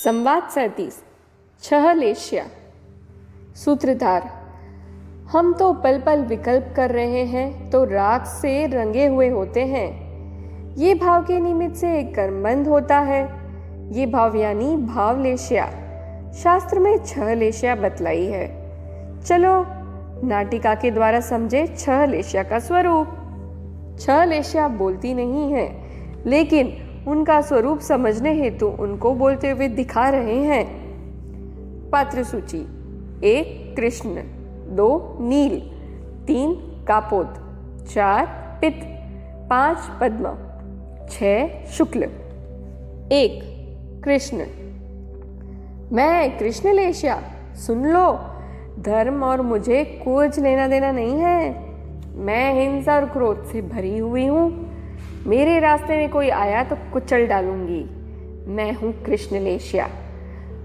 संवाद 37 छह लेश्या। सूत्रधार। हम तो पल पल विकल्प कर रहे हैं तो राग से रंगे हुए होते हैं। ये भाव के निमित्त से एक कर्मबंध होता है। ये भाव यानी भावलेश्या। शास्त्र में छह लेश्या बतलाई है। चलो नाटिका के द्वारा समझे छह लेश्या का स्वरूप। छह लेश्या बोलती नहीं है, लेकिन उनका स्वरूप समझने हेतु उनको बोलते हुए दिखा रहे हैं। पात्र सूची: 1 कृष्ण, 2 नील, 3 कापोत, 4 पित्त, 5 पद्म, 6 शुक्ल। 1 कृष्ण। मैं कृष्णलेश्या, सुन लो। धर्म और मुझे कुछ लेना देना नहीं है। मैं हिंसा और क्रोध से भरी हुई हूँ। मेरे रास्ते में कोई आया तो कुचल डालूंगी। मैं हूँ कृष्णलेश्या।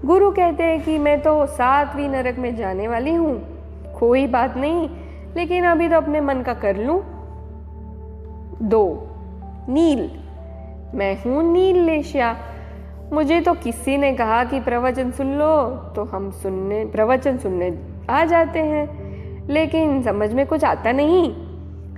गुरु कहते हैं कि मैं तो 7वीं नरक में जाने वाली हूँ। कोई बात नहीं, लेकिन अभी तो अपने मन का कर लूं। 2 नील। मैं हूँ नीललेश्या। मुझे तो किसी ने कहा कि प्रवचन सुन लो, तो हम प्रवचन सुनने आ जाते हैं, लेकिन समझ में कुछ आता नहीं।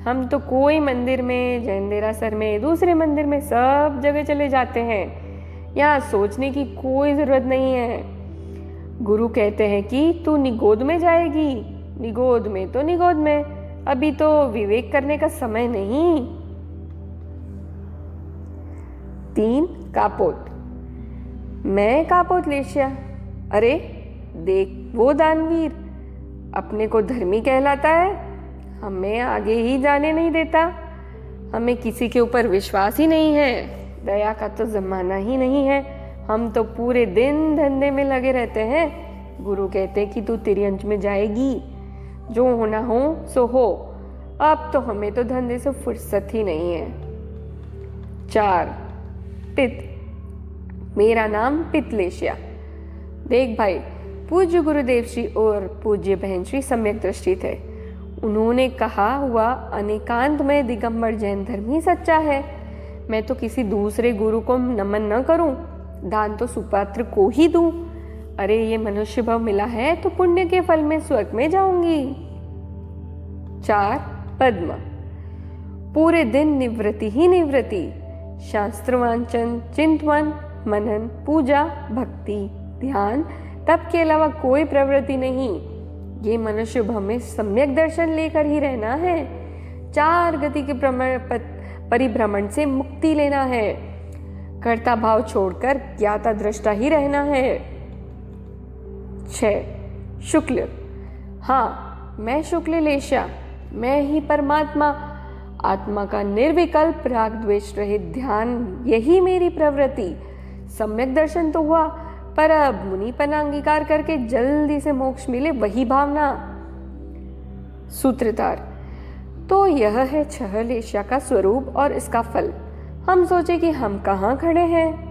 हम तो कोई मंदिर में, जैन देरासर में, दूसरे मंदिर में, सब जगह चले जाते हैं। यहाँ सोचने की कोई जरूरत नहीं है। गुरु कहते हैं कि तू निगोद में जाएगी। निगोद में तो निगोद में, अभी तो विवेक करने का समय नहीं। 3 कापोत। मैं कापोत लेश्या। अरे देख, वो दानवीर अपने को धर्मी कहलाता है, हमें आगे ही जाने नहीं देता। हमें किसी के ऊपर विश्वास ही नहीं है। दया का तो जमाना ही नहीं है। हम तो पूरे दिन धंधे में लगे रहते हैं। गुरु कहते कि तू तिर्यंच में जाएगी, जो होना हो सो हो। अब तो हमें तो धंधे से फुर्सत ही नहीं है। 4 पित्त। मेरा नाम पित्तलेश्या। देख भाई, पूज्य गुरुदेव श्री और पूज्य बहन श्री सम्यक दृष्टि थे। उन्होंने कहा हुआ अनेकांत में दिगंबर जैन धर्म ही सच्चा है। मैं तो किसी दूसरे गुरु को नमन न करूं, दान तो सुपात्र को ही दूं। अरे ये मनुष्य भाव मिला है तो पुण्य के फल में स्वर्ग में जाऊंगी। 4 पद्म। पूरे दिन निवृत्ति ही निवृत्ति। शास्त्र वांचन, चिंतन, मनन, पूजा, भक्ति, ध्यान, तप के अलावा कोई प्रवृत्ति नहीं। ये मनुष्य भाव में सम्यक दर्शन लेकर ही रहना है। 4 गति के परिभ्रमण से मुक्ति लेना है। कर्ता भाव छोड़कर ज्ञाता दृष्टा ही रहना है। 6 शुक्ल। हाँ, मैं शुक्ललेश्या। मैं ही परमात्मा, आत्मा का निर्विकल्प राग द्वेष रहित ध्यान, यही मेरी प्रवृत्ति। सम्यक दर्शन तो हुआ, पर अब मुनिपन अंगीकार करके जल्दी से मोक्ष मिले, वही भावना। सूत्रधार। तो यह है छह लेश्या का स्वरूप और इसका फल। हम सोचे कि हम कहाँ खड़े हैं।